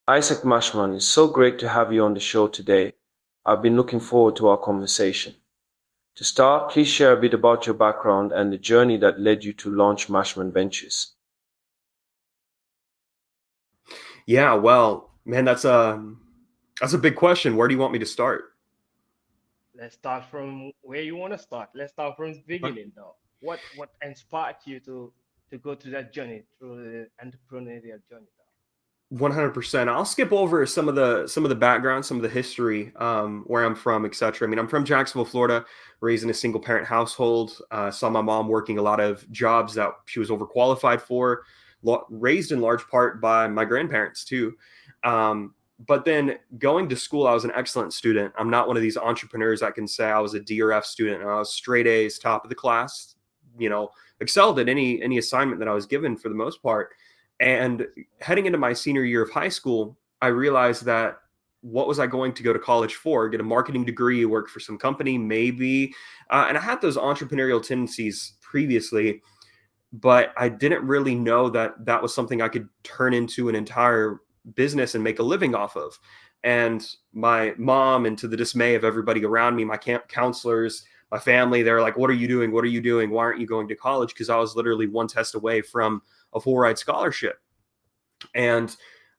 Isaac Mashman, it's so great to have you on the show today. I've been looking forward to our conversation. To start, please share a bit about your background and the journey that led you to launch Mashman Ventures. Yeah, well, man, that's a big question. Where do you want me to start? Let's start from where you want to start. Let's start from the Okay. beginning though. What inspired you to go to that journey through the entrepreneurial journey 100%. I'll skip over some of the background, some of the history, where I'm from, etc. I mean, I'm from Jacksonville, Florida, raised in a single parent household. Saw my mom working a lot of jobs that she was overqualified for. Raised in large part by my grandparents too. But then going to school, I was an excellent student. I'm not one of these entrepreneurs that can say I was a D or F student. I was straight A's, top of the class. You know, excelled at any assignment that I was given for the most part. And heading into my senior year of high school, I realized that what was I going to go to college for? Get a marketing degree, work for some company, maybe. And I had those entrepreneurial tendencies previously, but I didn't really know that that was something I could turn into an entire business and make a living off of. And my mom, and to the dismay of everybody around me, my camp counselors, my family, they're like, "What are you doing? What are you doing? Why aren't you going to college?" Because I was literally one test away from a full ride scholarship. And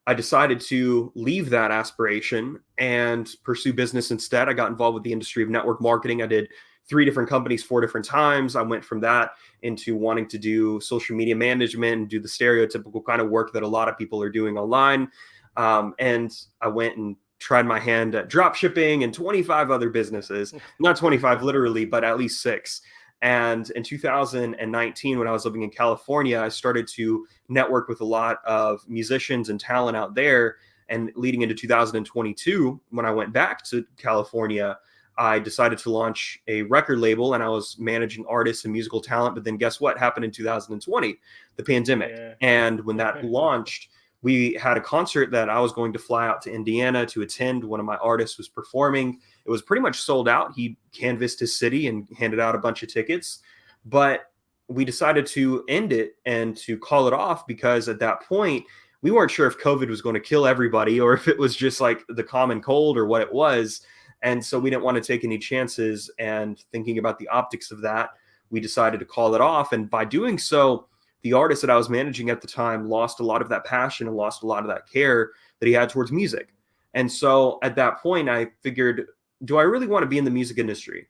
I decided to leave that aspiration and pursue business instead. I got involved with the industry of network marketing. I did three different companies, four different times. I went from that into wanting to do social media management and do the stereotypical kind of work that a lot of people are doing online. And I went and tried my hand at drop shipping and 25 other businesses, though? not 25 literally, but at least six. And in 2019, when I was living in California, I started to network with a lot of musicians and talent out there. And leading into 2022, when I went back to California, I decided to launch a record label and I was managing artists and musical talent. But then guess what happened in 2020? The pandemic. Yeah. And when that launched, we had a concert that I was going to fly out to Indiana to attend. One of my artists was performing. It was pretty much sold out. He canvassed his city and handed out a bunch of tickets. But we decided to end it and to call it off because at that point, we weren't sure if COVID was going to kill everybody or if it was just like the common cold or what it was. And so we didn't want to take any chances. And thinking about the optics of that, we decided to call it off. And by doing so, the artist that I was managing at the time lost a lot of that passion and lost a lot of that care that he had towards music. And so at that point, I figured, do I really want to be in the music industry?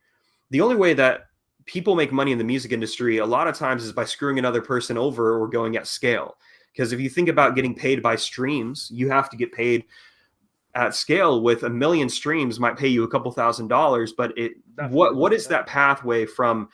The only way that people make money in the music industry a lot of times is by screwing another person over or going at scale. Because if you think about getting paid by streams, you have to get paid at scale. With a million streams might pay you a couple $1,000s, but it what Definitely, is that definitely. pathway from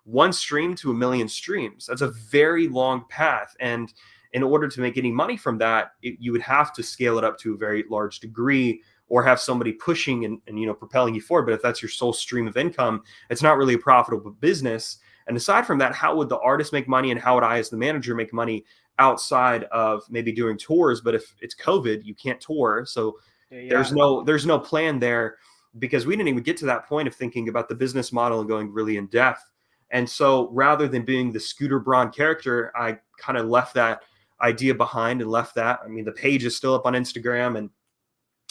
one stream to a million streams? That's a very long path. And in order to make any money from that, you would have to scale it up to a very large degree or have somebody pushing and propelling you forward. But if that's your sole stream of income, it's not really a profitable business. And aside from that, how would the artist make money and how would I as the manager make money outside of maybe doing tours? But if it's COVID, you can't tour. So there's Yeah. no plan there because we didn't even get to that point of thinking about the business model and going really in depth. And so rather than being the Scooter Braun character, I kind of left that idea behind and left that. I mean, the page is still up on Instagram and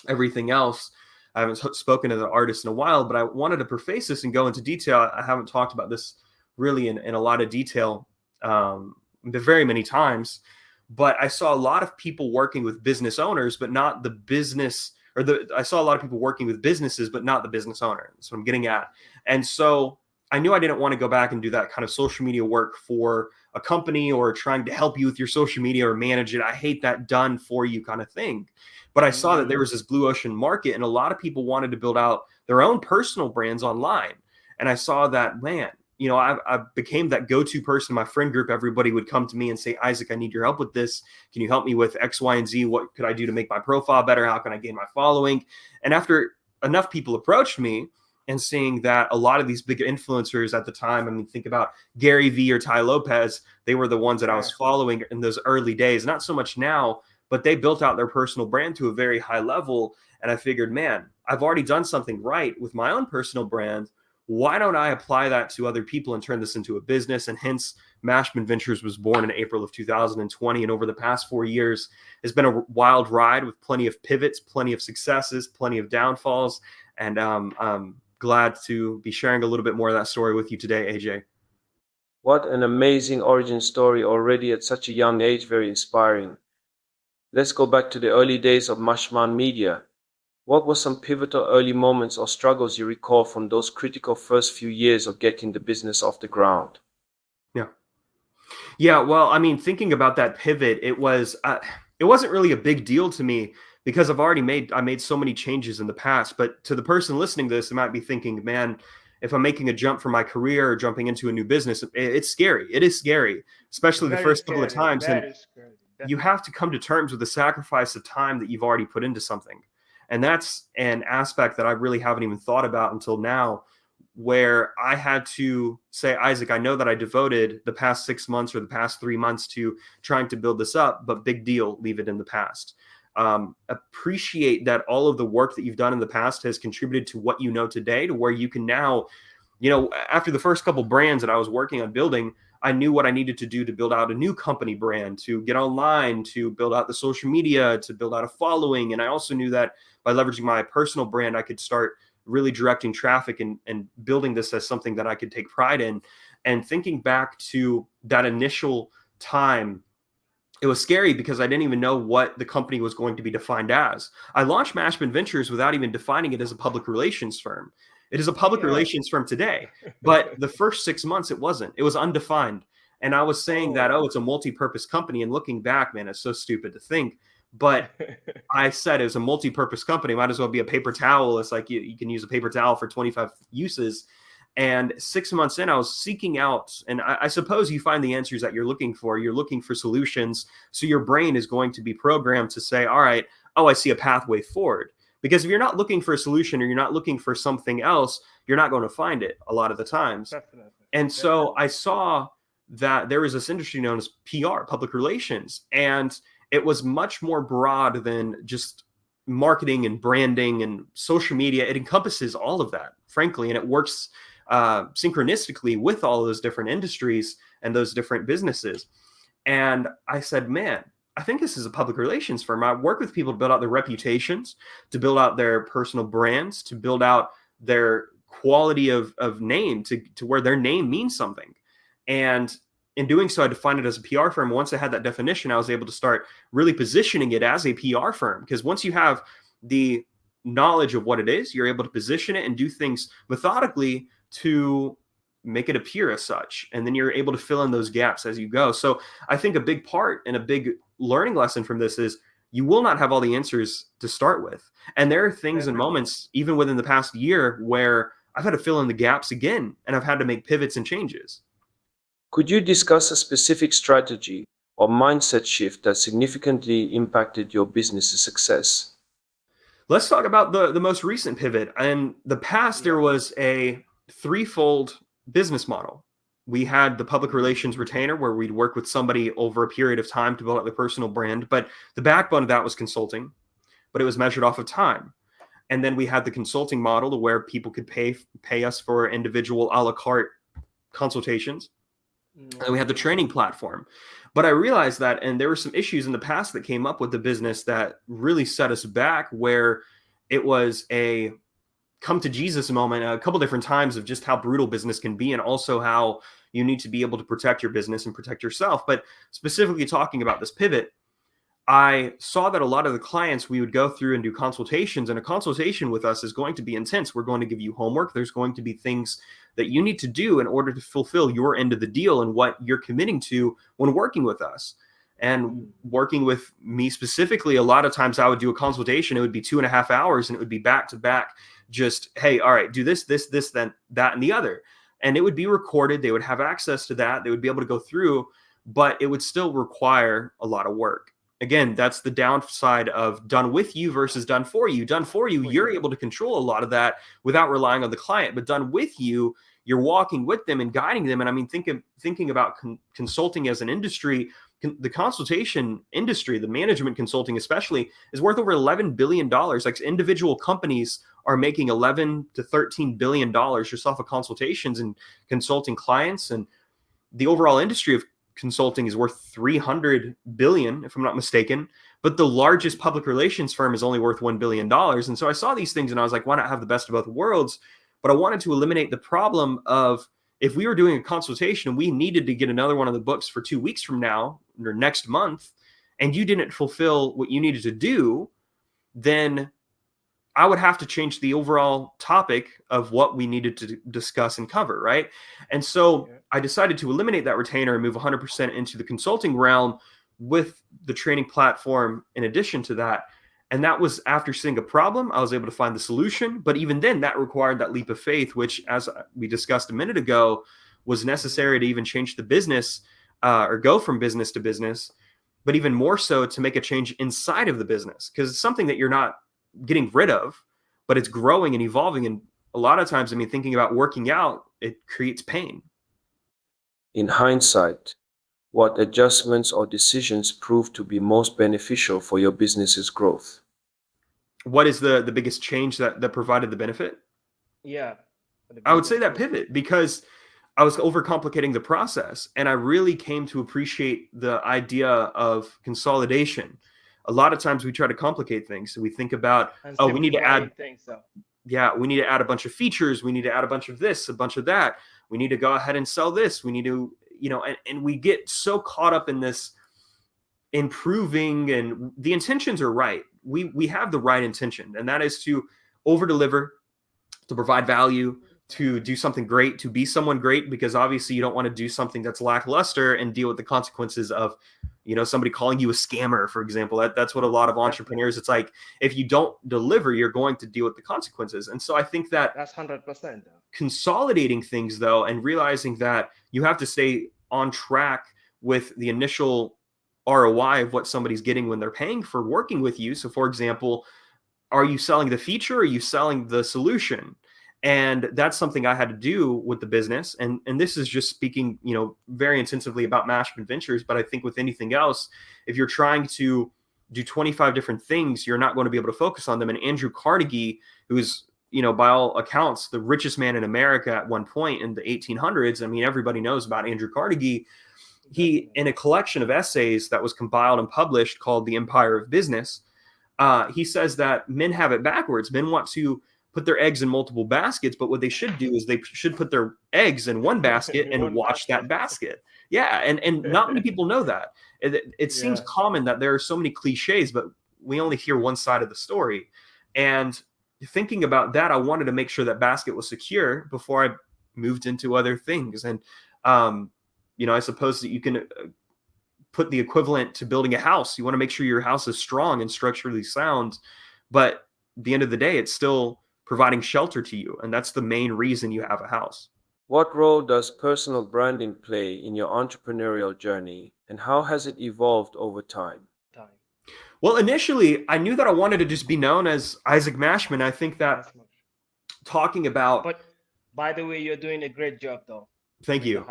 everything else. I haven't spoken to the artist in a while, but I wanted to preface this and go into detail. I haven't talked about this really in a lot of detail very many times, but I saw a lot of people working with business owners, but not the business or the, I saw a lot of people working with businesses, but not the business owner. That's what I'm getting at. And so I knew I didn't want to go back and do that kind of social media work for a company or trying to help you with your social media or manage it. I hate that done for you kind of thing. But I saw that there Mm-hmm. was this blue ocean market and a lot of people wanted to build out their own personal brands online. And I saw that, man, I became that go-to person in my friend group. Everybody would come to me and say, Isaac, I need your help with this. Can you help me with X, Y, and Z? What could I do to make my profile better? How can I gain my following? And after enough people approached me and seeing that a lot of these big influencers at the time, I mean, think about Gary Vee or Ty Lopez, they were the ones that I Yeah. was following in those early days. Not so much now, but they built out their personal brand to a very high level. And I figured, man, I've already done something right with my own personal brand. why don't I apply that to other people and turn this into a business? And hence, Mashman Ventures was born in April of 2020. And over the past 4 years, it's been a wild ride with plenty of pivots, plenty of successes, plenty of downfalls. And I'm glad to be sharing a little bit more of that story with you today, AJ. What an amazing origin story already at such a young age, very inspiring. Let's go back to the early days of Mashman Media. What were some pivotal early moments or struggles you recall from those critical first few years of getting the business off the ground? Yeah. Yeah, well, I mean, thinking about that pivot, it wasn't really a big deal to me because I made so many changes in the past. But to the person listening to this, they might be thinking, man, if I'm making a jump for my career or jumping into a new business, it's scary. It is scary, especially the Very first couple of scary. times. And Very scary. you have to come to terms with the sacrifice of time that you've already put into something. And that's an aspect that I really haven't even thought about until now, where I had to say, Isaac, I know that I devoted the past 6 months or the past 3 months to trying to build this up, but big deal, leave it in the past. Appreciate that all of the work that you've done in the past has contributed to what you know today, to where you can now, after the first couple brands that I was working on building, I knew what I needed to do to build out a new company brand, to get online, to build out the social media, to build out a following. And I also knew that by leveraging my personal brand, I could start really directing traffic and building this as something that I could take pride in. And thinking back to that initial time, it was scary because I didn't even know what the company was going to be defined as. I launched Mashman Ventures without even defining it as a public relations firm. It is a public relations firm today, but the first 6 months it wasn't. It was undefined. And I was saying that, it's a multi-purpose company. And looking back, man, it's so stupid to think. But I said it was a multi-purpose company. Might as well be a paper towel. It's like you can use a paper towel for 25 uses. And 6 months in, I was seeking out, and I suppose you find the answers that you're looking for. You're looking for solutions. So your brain is going to be programmed to say, all right, I see a pathway forward. Because if you're not looking for a solution or you're not looking for something else, you're not going to find it a lot of the times. Definitely. And so I saw that there was this industry known as PR, public relations, and it was much more broad than just marketing and branding and social media. It encompasses all of that, frankly, and it works synchronistically with all of those different industries and those different businesses. And I said, man, I think this is a public relations firm. I work with people to build out their reputations, to build out their personal brands, to build out their quality of name, to where their name means something. And in doing so, I defined it as a PR firm. Once I had that definition, I was able to start really positioning it as a PR firm. Because once you have the knowledge of what it is, you're able to position it and do things methodically to make it appear as such. And then you're able to fill in those gaps as you go. So I think a big part and a big learning lesson from this is you will not have all the answers to start with. And there are things and moments, even within the past year, where I've had to fill in the gaps again, and I've had to make pivots and changes. Could you discuss a specific strategy or mindset shift that significantly impacted your business's success? Let's talk about the most recent pivot. In the past, there was a threefold business model. We had the public relations retainer, where we'd work with somebody over a period of time to build out their personal brand. But the backbone of that was consulting, but it was measured off of time. And then we had the consulting model where people could pay us for individual a la carte consultations. And we had the training platform. But I realized that, and there were some issues in the past that came up with the business that really set us back, where it was a come to Jesus moment a couple different times of just how brutal business can be, and also how you need to be able to protect your business and protect yourself. But specifically talking about this pivot, I saw that a lot of the clients, we would go through and do consultations, and a consultation with us is going to be intense. We're going to give you homework. There's going to be things that you need to do in order to fulfill your end of the deal and what you're committing to when working with us. And working with me specifically, a lot of times I would do a consultation. It would be 2.5 hours, and it would be back to back. Just, hey, all right, do this, then that, and the other. And it would be recorded. They would have access to that. They would be able to go through, but it would still require a lot of work. Again, that's the downside of done with you versus done for you. Done for you, you're able to control a lot of that without relying on the client. But done with you, you're walking with them and guiding them. And I mean, thinking about consulting as an industry, the consultation industry, the management consulting especially, is worth over $11 billion. Like, individual companies are making 11 to 13 billion dollars just off of consultations and consulting clients. And the overall industry of consulting is worth 300 billion, if I'm not mistaken. But the largest public relations firm is only worth $1 billion. And so I saw these things and I was like, why not have the best of both worlds? But I wanted to eliminate the problem of, if we were doing a consultation and we needed to get another one of the books for 2 weeks from now or next month, and you didn't fulfill what you needed to do, then I would have to change the overall topic of what we needed to discuss and cover, right? And so I decided to eliminate that retainer and move 100% into the consulting realm with the training platform in addition to that. And that was after seeing a problem, I was able to find the solution. But even then, that required that leap of faith, which, as we discussed a minute ago, was necessary to even change the business or go from business to business, but even more so to make a change inside of the business, because it's something that you're not getting rid of, but it's growing and evolving. And a lot of times, I mean, thinking about working out, it creates pain. In hindsight, what adjustments or decisions proved to be most beneficial for your business's growth? What is the biggest change that provided the benefit? Yeah. I would say that pivot, because I was overcomplicating the process, and I really came to appreciate the idea of consolidation. A lot of times we try to complicate things. So we think about, oh, we need to add things. Yeah, we need to add a bunch of features. We need to add a bunch of this, a bunch of that. We need to go ahead and sell this. We need to, and we get so caught up in this improving, and the intentions are right. We have the right intention, and that is to over deliver, to provide value, to do something great, to be someone great, because obviously you don't want to do something that's lackluster and deal with the consequences of, somebody calling you a scammer, for example. That's what a lot of entrepreneurs, it's like, if you don't deliver, you're going to deal with the consequences. And so I think that's 100%. Consolidating things, though, and realizing that you have to stay on track with the initial ROI of what somebody's getting when they're paying for working with you. So, for example, are you selling the feature? Or are you selling the solution? And that's something I had to do with the business. And this is just speaking, very intensively about Mashman Ventures. But I think with anything else, if you're trying to do 25 different things, you're not going to be able to focus on them. And Andrew Carnegie, who is, by all accounts, the richest man in America at one point in the 1800s. I mean, everybody knows about Andrew Carnegie. He, in a collection of essays that was compiled and published called The Empire of Business, he says that men have it backwards. Men want to put their eggs in multiple baskets, but what they should do is they should put their eggs in one basket and watch that basket. Yeah, and not many people know that. It seems common that there are so many cliches, but we only hear one side of the story. And thinking about that, I wanted to make sure that basket was secure before I moved into other things. And I suppose that you can put the equivalent to building a house. You want to make sure your house is strong and structurally sound, but at the end of the day, it's still providing shelter to you. And that's the main reason you have a house. What role does personal branding play in your entrepreneurial journey, and how has it evolved over time? Well, initially, I knew that I wanted to just be known as Isaac Mashman. I think that talking about... But by the way, you're doing a great job, though. Thank you.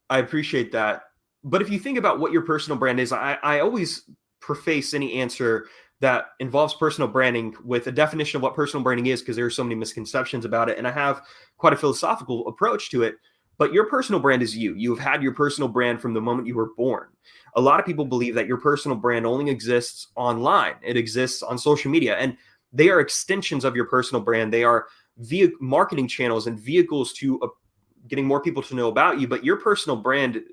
I appreciate that. But if you think about what your personal brand is, I always preface any answer that involves personal branding with a definition of what personal branding is, because there are so many misconceptions about it. And I have quite a philosophical approach to it. But your personal brand is you. You've had your personal brand from the moment you were born. A lot of people believe that your personal brand only exists online. It exists on social media. And they are extensions of your personal brand. They are marketing channels and vehicles to getting more people to know about you. But your personal brand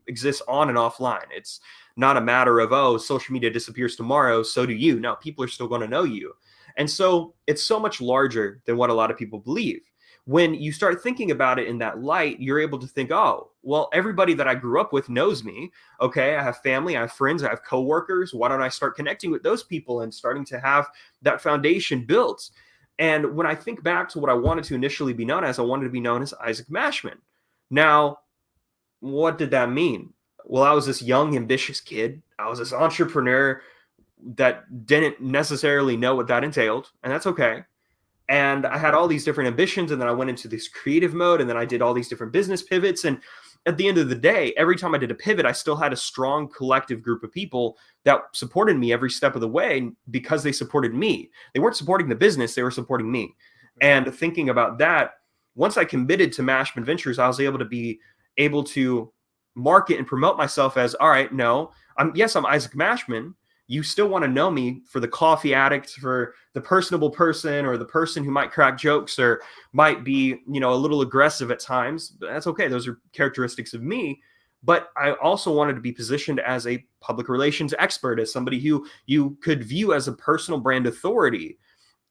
exists on and offline. It's not a matter of, oh, social media disappears tomorrow, so do you. No, people are still going to know you. And so it's so much larger than what a lot of people believe. When you start thinking about it in that light, you're able to think, oh, well, everybody that I grew up with knows me. Okay, I have family, I have friends, I have coworkers. Why don't I start connecting with those people and starting to have that foundation built? And when I think back to what I wanted to initially be known as, I wanted to be known as Isaac Mashman. Now, what did that mean? Well, I was this young, ambitious kid. I was this entrepreneur that didn't necessarily know what that entailed, and that's okay. And I had all these different ambitions, and then I went into this creative mode, and then I did all these different business pivots. And at the end of the day, every time I did a pivot, I still had a strong collective group of people that supported me every step of the way because they supported me. They weren't supporting the business, they were supporting me. And thinking about that, once I committed to Mashman Ventures, I was able to market and promote myself as, all right, no, I'm Isaac Mashman. You still want to know me for the coffee addict, for the personable person, or the person who might crack jokes or might be, a little aggressive at times. That's okay. Those are characteristics of me. But I also wanted to be positioned as a public relations expert, as somebody who you could view as a personal brand authority.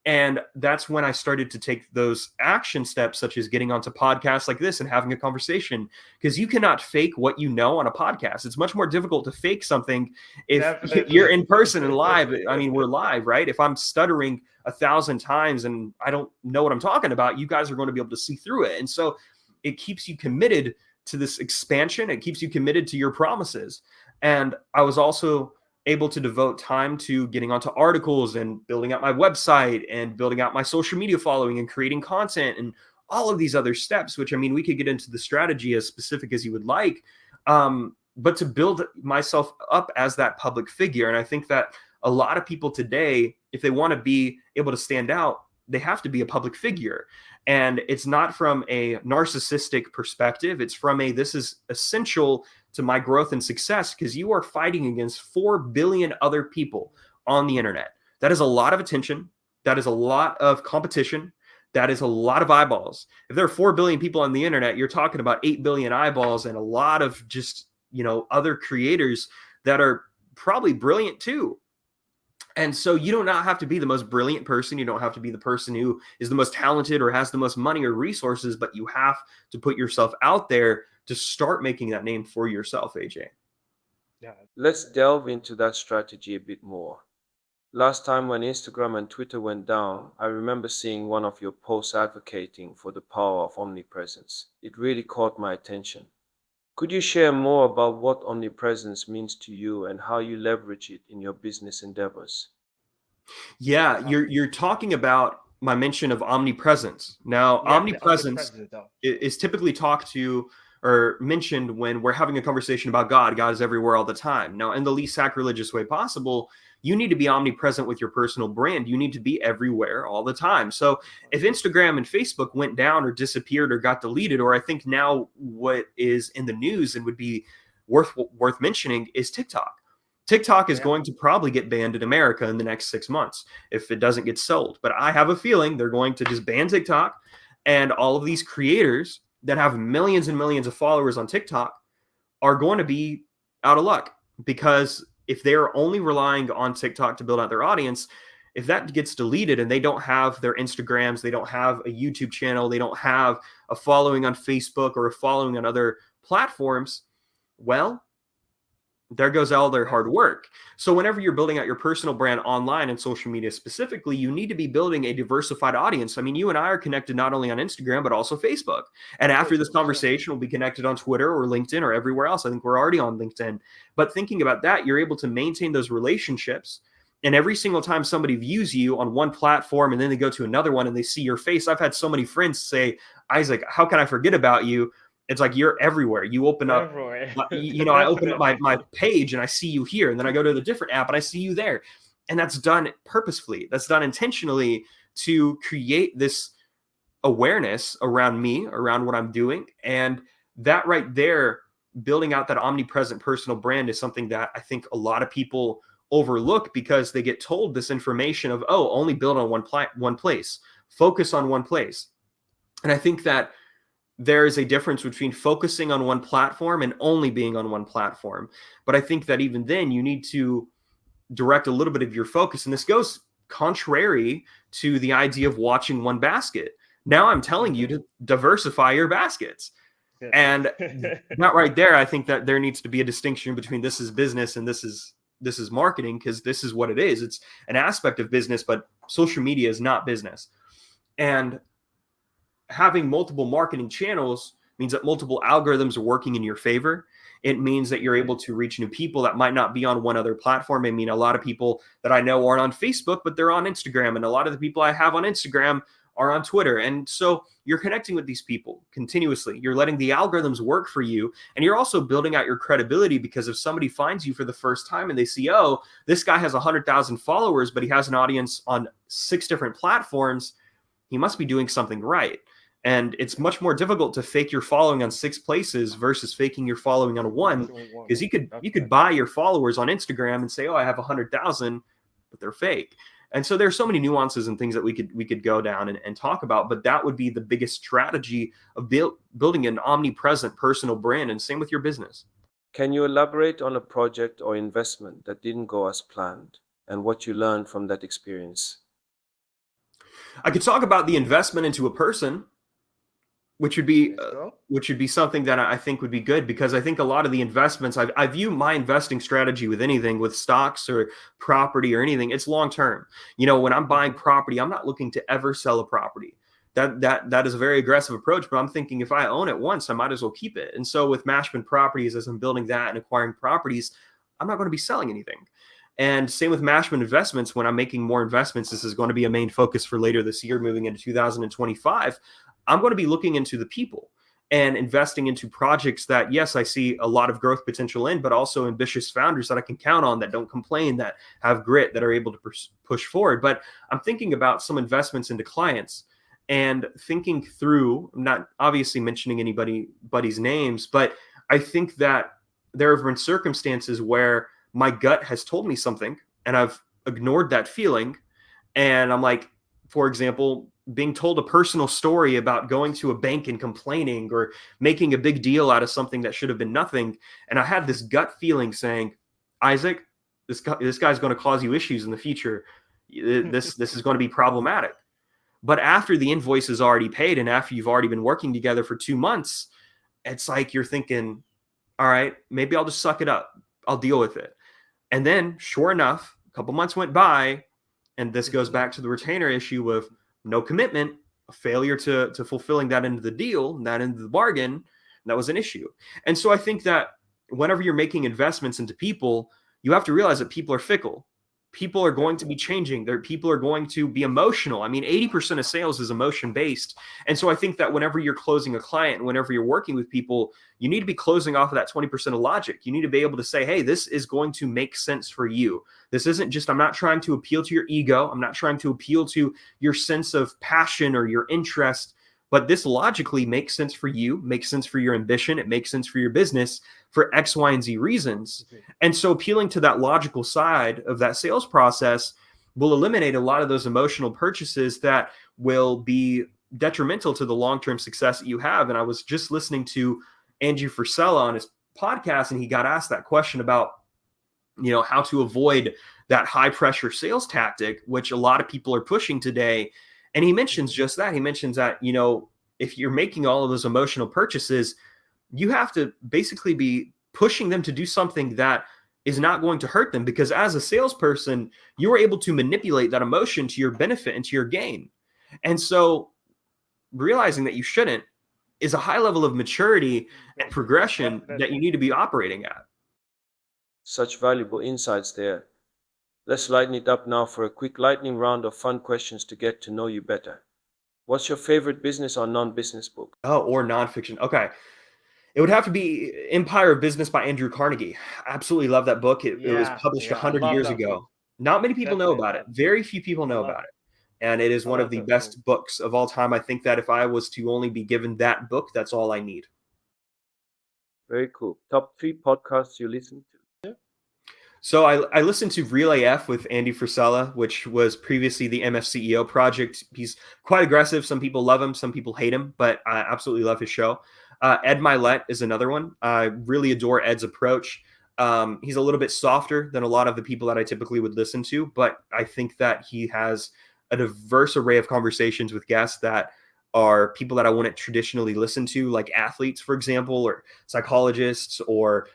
And that's when I started to take those action steps, such as getting onto podcasts like this and having a conversation, because you cannot fake what you know on a podcast. It's much more difficult to fake something if Definitely. you're in person and live. I mean, we're live, right? If I'm stuttering 1,000 times and I don't know what I'm talking about, you guys are going to be able to see through it. And so it keeps you committed to this expansion. It keeps you committed to your promises. And I was also able to devote time to getting onto articles and building out my website and building out my social media following and creating content and all of these other steps, which, I mean, we could get into the strategy as specific as you would like, but to build myself up as that public figure. And I think that a lot of people today, if they want to be able to stand out, they have to be a public figure. And it's not from a narcissistic perspective. It's from this is essential to my growth and success, because you are fighting against 4 billion other people on the internet. That is a lot of attention. That is a lot of competition. That is a lot of eyeballs. If there are 4 billion people on the internet, you're talking about 8 billion eyeballs and a lot of just, other creators that are probably brilliant too. And so you do not have to be the most brilliant person. You don't have to be the person who is the most talented or has the most money or resources, but you have to put yourself out there to start making that name for yourself, AJ. Yeah. Let's delve into that strategy a bit more. Last time when Instagram and Twitter went down, I remember seeing one of your posts advocating for the power of omnipresence. It really caught my attention. Could you share more about what omnipresence means to you and how you leverage it in your business endeavors? Yeah, you're talking about my mention of omnipresence. Now, Yeah, the omnipresence omnipresent though. is typically talked to or mentioned when we're having a conversation about God. God is everywhere all the time. Now, in the least sacrilegious way possible, you need to be omnipresent with your personal brand. You need to be everywhere all the time. So if Instagram and Facebook went down or disappeared or got deleted, or I think now what is in the news and would be worth mentioning is TikTok. TikTok is going to probably get banned in America in the next 6 months if it doesn't get sold. But I have a feeling they're going to just ban TikTok, and all of these creators that have millions and millions of followers on TikTok are going to be out of luck, because if they're only relying on TikTok to build out their audience, if that gets deleted and they don't have their Instagrams, they don't have a YouTube channel, they don't have a following on Facebook or a following on other platforms, well, there goes all their hard work. So whenever you're building out your personal brand online and social media specifically, you need to be building a diversified audience. I mean, you and I are connected not only on Instagram, but also Facebook. And after this conversation, we'll be connected on Twitter or LinkedIn or everywhere else. I think we're already on LinkedIn. But thinking about that, you're able to maintain those relationships. And every single time somebody views you on one platform and then they go to another one and they see your face, I've had so many friends say, Isaac, how can I forget about you? It's like you're everywhere. You open up, I open up my page and I see you here, and then I go to the different app and I see you there. And that's done purposefully. That's done intentionally to create this awareness around me, around what I'm doing. And that right there, building out that omnipresent personal brand, is something that I think a lot of people overlook, because they get told this information of, oh, only build on one place, focus on one place. And I think that there is a difference between focusing on one platform and only being on one platform. But I think that even then you need to direct a little bit of your focus. And this goes contrary to the idea of watching one basket. Now I'm telling you to diversify your baskets. And that right there, I think that there needs to be a distinction between this is business and this is marketing, because this is what it is. It's an aspect of business, but social media is not business. And having multiple marketing channels means that multiple algorithms are working in your favor. It means that you're able to reach new people that might not be on one other platform. I mean, a lot of people that I know aren't on Facebook, but they're on Instagram. And a lot of the people I have on Instagram are on Twitter. And so you're connecting with these people continuously. You're letting the algorithms work for you. And you're also building out your credibility, because if somebody finds you for the first time and they see, oh, this guy has 100,000 followers, but he has an audience on 6 different platforms, he must be doing something right. And it's much more difficult to fake your following on 6 places versus faking your following on 1, because you could buy your followers on Instagram and say, oh, I have 100,000, but they're fake. And so there's so many nuances and things that we could go down and talk about, but that would be the biggest strategy of building an omnipresent personal brand, and same with your business. Can you elaborate on a project or investment that didn't go as planned and what you learned from that experience? I could talk about the investment into a person, which would be something that I think would be good, because I think a lot of the investments, I view my investing strategy with anything, with stocks or property or anything, it's long term. When I'm buying property, I'm not looking to ever sell a property. That is a very aggressive approach, but I'm thinking if I own it once, I might as well keep it. And so with Mashman Properties, as I'm building that and acquiring properties, I'm not going to be selling anything. And same with Mashman Investments. When I'm making more investments, this is going to be a main focus for later this year, moving into 2025. I'm going to be looking into the people and investing into projects that, yes, I see a lot of growth potential in, but also ambitious founders that I can count on, that don't complain, that have grit, that are able to push forward. But I'm thinking about some investments into clients and thinking through, I'm not obviously mentioning anybody's names, but I think that there have been circumstances where my gut has told me something and I've ignored that feeling. And I'm like, for example, being told a personal story about going to a bank and complaining, or making a big deal out of something that should have been nothing. And I had this gut feeling saying, Isaac, this guy's going to cause you issues in the future. This is going to be problematic. But after the invoice is already paid and after you've already been working together for 2 months, it's like you're thinking, all right, maybe I'll just suck it up. I'll deal with it. And then sure enough, a couple months went by, and this goes back to the retainer issue of no commitment, a failure to fulfilling that into the deal, that into the bargain. That was an issue. And so I think that whenever you're making investments into people, you have to realize that people are fickle. People are going to be changing. People are going to be emotional. I mean, 80% of sales is emotion based. And so I think that whenever you're closing a client, whenever you're working with people, you need to be closing off of that 20% of logic. You need to be able to say, hey, this is going to make sense for you. This isn't just, I'm not trying to appeal to your ego. I'm not trying to appeal to your sense of passion or your interest, but this logically makes sense for you, makes sense for your ambition. It makes sense for your business for X, Y, and Z reasons. And so appealing to that logical side of that sales process will eliminate a lot of those emotional purchases that will be detrimental to the long-term success that you have. And I was just listening to Andrew Frisella on his podcast, and he got asked that question about, how to avoid that high pressure sales tactic, which a lot of people are pushing today. And he mentions just that. He mentions that, if you're making all of those emotional purchases, you have to basically be pushing them to do something that is not going to hurt them, because as a salesperson, you are able to manipulate that emotion to your benefit and to your gain. And so realizing that you shouldn't is a high level of maturity and progression that you need to be operating at. Such valuable insights there. Let's lighten it up now for a quick lightning round of fun questions to get to know you better. What's your favorite business or non-business book? Oh, or nonfiction. Okay. It would have to be Empire of Business by Andrew Carnegie. I absolutely love that book. It was published 100 years ago. Not many people know about it. Very few people know about it. And it is one of the best books of all time. I think that if I was to only be given that book, that's all I need. Very cool. Top 3 podcasts you listen to? So I listened to Real AF with Andy Frisella, which was previously the MFCEO project. He's quite aggressive. Some people love him, some people hate him, but I absolutely love his show. Ed Milet is another one. I really adore Ed's approach. He's a little bit softer than a lot of the people that I typically would listen to, but I think that he has a diverse array of conversations with guests that are people that I wouldn't traditionally listen to, like athletes, for example, or psychologists, or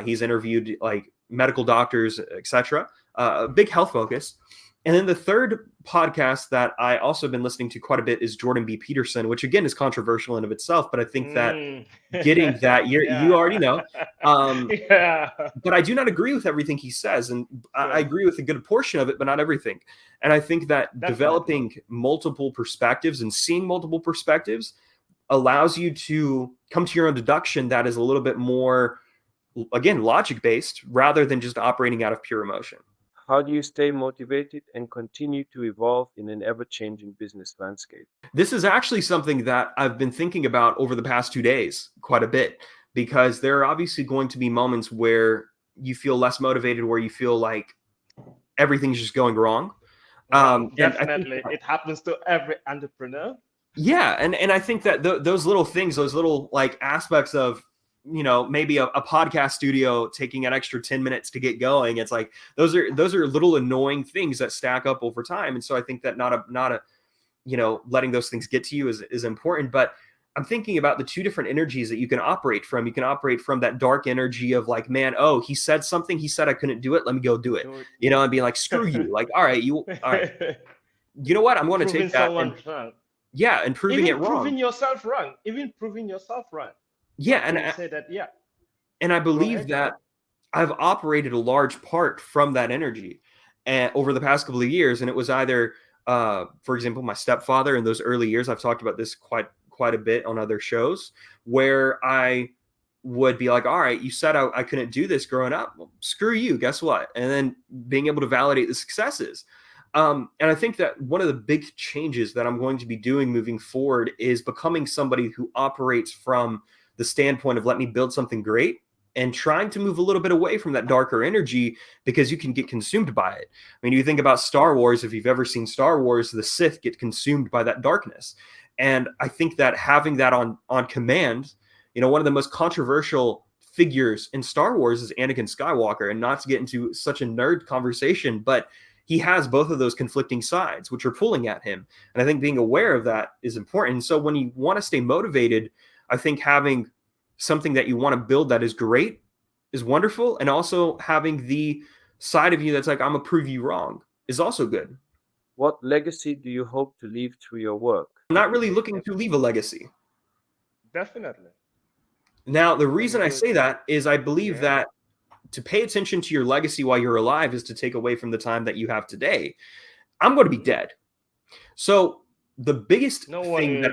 he's interviewed like medical doctors, etc. A big health focus. And then the third podcast that I also been listening to quite a bit is Jordan B. Peterson, which again is controversial in of itself, but I think that Mm. getting that you already Yeah. know. Um, Yeah. but I do not agree with everything he says, and I Sure. agree with a good portion of it, but not everything. And I think that Definitely. developing multiple perspectives and seeing multiple perspectives allows you to come to your own deduction that is a little bit more, again, logic based rather than just operating out of pure emotion. How do you stay motivated and continue to evolve in an ever changing business landscape? This is actually something that I've been thinking about over the past 2 days quite a bit, because there are obviously going to be moments where you feel less motivated, where you feel like everything's just going wrong. And I think Definitely. It happens to every entrepreneur. yeah, and I think that those little things, those little like aspects of, maybe a podcast studio taking an extra 10 minutes to get going, it's like those are little annoying things that stack up over time. And so I think that not a letting those things get to you is important. But I'm thinking about the two different energies that you can operate from. You can operate from that dark energy of like, man, oh, he said something, he said I couldn't do it, let me go do it, Do and be like, screw you, like, all right, it. you know what, I'm going to Proving take that, and someone wrong. yeah, and proving it Even wrong. proving yourself wrong. Even proving yourself wrong. Yeah, How can you say that? Yeah. and I Go believe ahead. Go ahead. that I've operated a large part from that energy and over the past couple of years. And it was either, for example, my stepfather in those early years. I've talked about this quite a bit on other shows, where I would be like, all right, you said I couldn't do this growing up. Well, screw you. Guess what? And then being able to validate the successes. And I think that one of the big changes that I'm going to be doing moving forward is becoming somebody who operates from the standpoint of let me build something great, and trying to move a little bit away from that darker energy, because you can get consumed by it. I mean, you think about Star Wars, if you've ever seen Star Wars, the Sith get consumed by that darkness. And I think that having that on command, one of the most controversial figures in Star Wars is Anakin Skywalker. And not to get into such a nerd conversation, but he has both of those conflicting sides which are pulling at him. And I think being aware of that is important. So when you want to stay motivated, I think having something that you want to build that is great is wonderful. And also having the side of you that's like, I'm going to prove you wrong, is also good. What legacy do you hope to leave through your work? I'm not really looking to leave a legacy. Definitely. Now, the reason I say that is I believe Yeah. that to pay attention to your legacy while you're alive is to take away from the time that you have today. I'm going to be dead. So the biggest No one thing that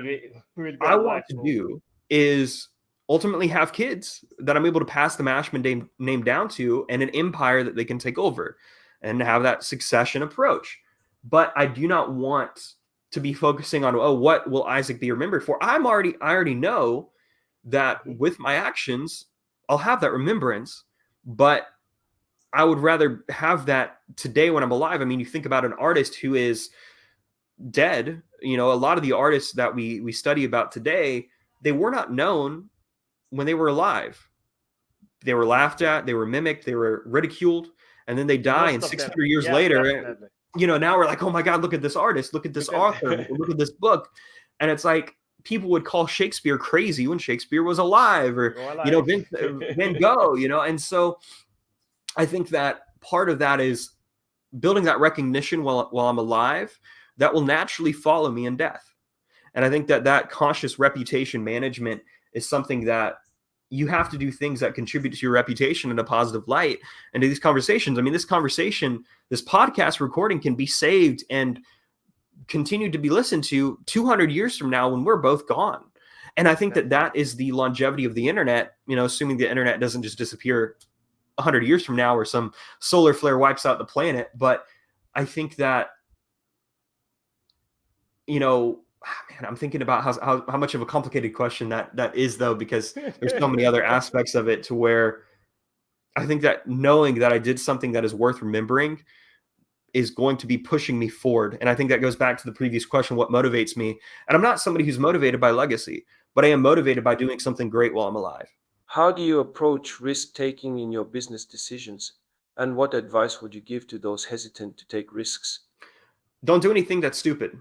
will be I alive want to for. do is ultimately have kids that I'm able to pass the Mashman name down to, and an empire that they can take over and have that succession approach. But I do not want to be focusing on, oh, what will Isaac be remembered for? I already know that with my actions, I'll have that remembrance, but I would rather have that today when I'm alive. I mean, you think about an artist who is dead, a lot of the artists that we study about today, they were not known when they were alive. They were laughed at, they were mimicked, they were ridiculed, and then they die. Most And of 600 them. years Yeah, later, definitely. now we're like, oh my God, look at this artist, look at this author, look at this book. And it's like people would call Shakespeare crazy when Shakespeare was alive, or, Go alive. Van Gogh, and so I think that part of that is building that recognition while I'm alive that will naturally follow me in death. And I think that conscious reputation management is something that you have to do, things that contribute to your reputation in a positive light. And to these conversations, I mean, this podcast recording can be saved and continue to be listened to 200 years from now when we're both gone. And I think that is the longevity of the internet, assuming the internet doesn't just disappear 100 years from now or some solar flare wipes out the planet. But I think that, man, I'm thinking about how much of a complicated question that is, though, because there's so many other aspects of it to where I think that knowing that I did something that is worth remembering is going to be pushing me forward. And I think that goes back to the previous question, what motivates me? And I'm not somebody who's motivated by legacy, but I am motivated by doing something great while I'm alive. How do you approach risk-taking in your business decisions? And what advice would you give to those hesitant to take risks? Don't do anything that's stupid.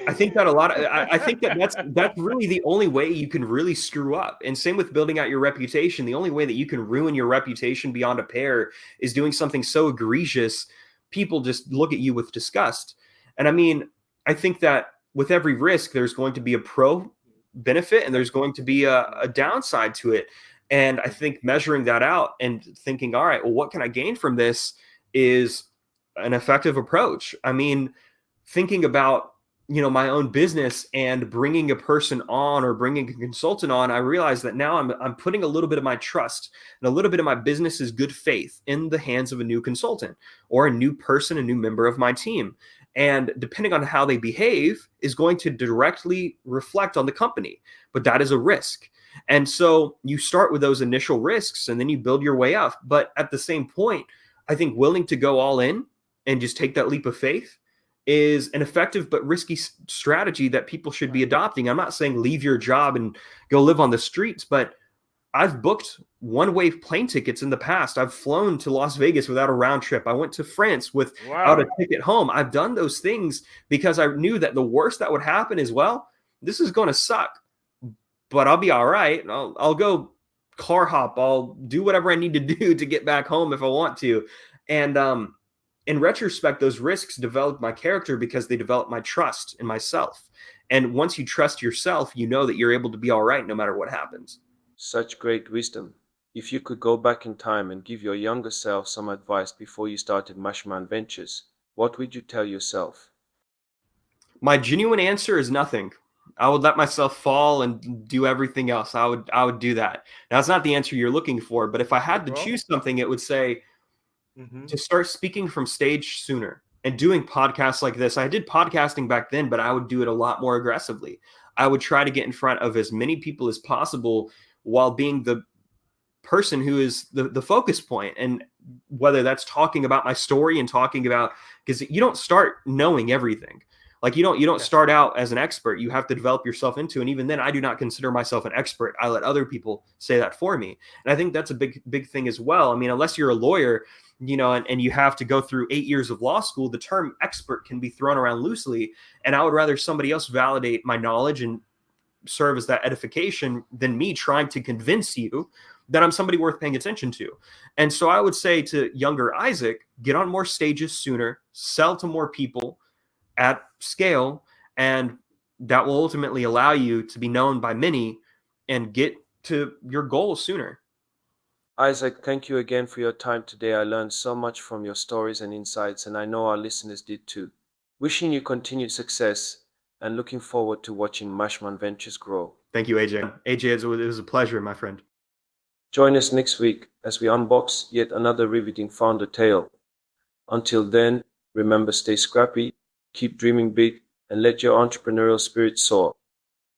I think that I think that's really the only way you can really screw up. And same with building out your reputation. The only way that you can ruin your reputation beyond a pair is doing something so egregious, people just look at you with disgust. And I mean, I think that with every risk, there's going to be a pro benefit and there's going to be a downside to it. And I think measuring that out and thinking, all right, well, what can I gain from this is an effective approach. I mean, thinking about, my own business and bringing a person on or bringing a consultant on, I realized that now I'm putting a little bit of my trust and a little bit of my business's good faith in the hands of a new consultant or a new person, a new member of my team. And depending on how they behave is going to directly reflect on the company, but that is a risk. And so you start with those initial risks and then you build your way up. But at the same point, I think willing to go all in and just take that leap of faith is an effective but risky strategy that people should be adopting. I'm not saying leave your job and go live on the streets, but I've booked one-way plane tickets in the past. I've flown to Las Vegas without a round trip. I went to France without a ticket home. I've done those things because I knew that the worst that would happen is, well, this is going to suck, but I'll be all right. I'll go car hop. I'll do whatever I need to do to get back home if I want to. And in retrospect, those risks developed my character because they developed my trust in myself. And once you trust yourself, you know that you're able to be all right no matter what happens. Such great wisdom. If you could go back in time and give your younger self some advice before you started Mashman Ventures, what would you tell yourself? My genuine answer is nothing. I would let myself fall and do everything else. I would do that. Now, it's not the answer you're looking for, but if I had to choose something, it would say to start speaking from stage sooner and doing podcasts like this. I did podcasting back then, but I would do it a lot more aggressively. I would try to get in front of as many people as possible while being the person who is the focus point. And whether that's talking about my story and talking about, because you don't start knowing everything. Like you don't start out as an expert. You have to develop yourself into, and even then I do not consider myself an expert. I let other people say that for me. And I think that's a big thing as well. I mean, unless you're a lawyer, and you have to go through 8 years of law school, the term expert can be thrown around loosely. And I would rather somebody else validate my knowledge and serve as that edification than me trying to convince you that I'm somebody worth paying attention to. And so I would say to younger Isaac, get on more stages sooner, sell to more people at scale, and that will ultimately allow you to be known by many and get to your goals sooner. Isaac, thank you again for your time today. I learned so much from your stories and insights, and I know our listeners did too. Wishing you continued success and looking forward to watching Mashman Ventures grow. Thank you, AJ. AJ, it was a pleasure, my friend. Join us next week as we unbox yet another riveting founder tale. Until then, remember, stay scrappy, keep dreaming big, and let your entrepreneurial spirit soar.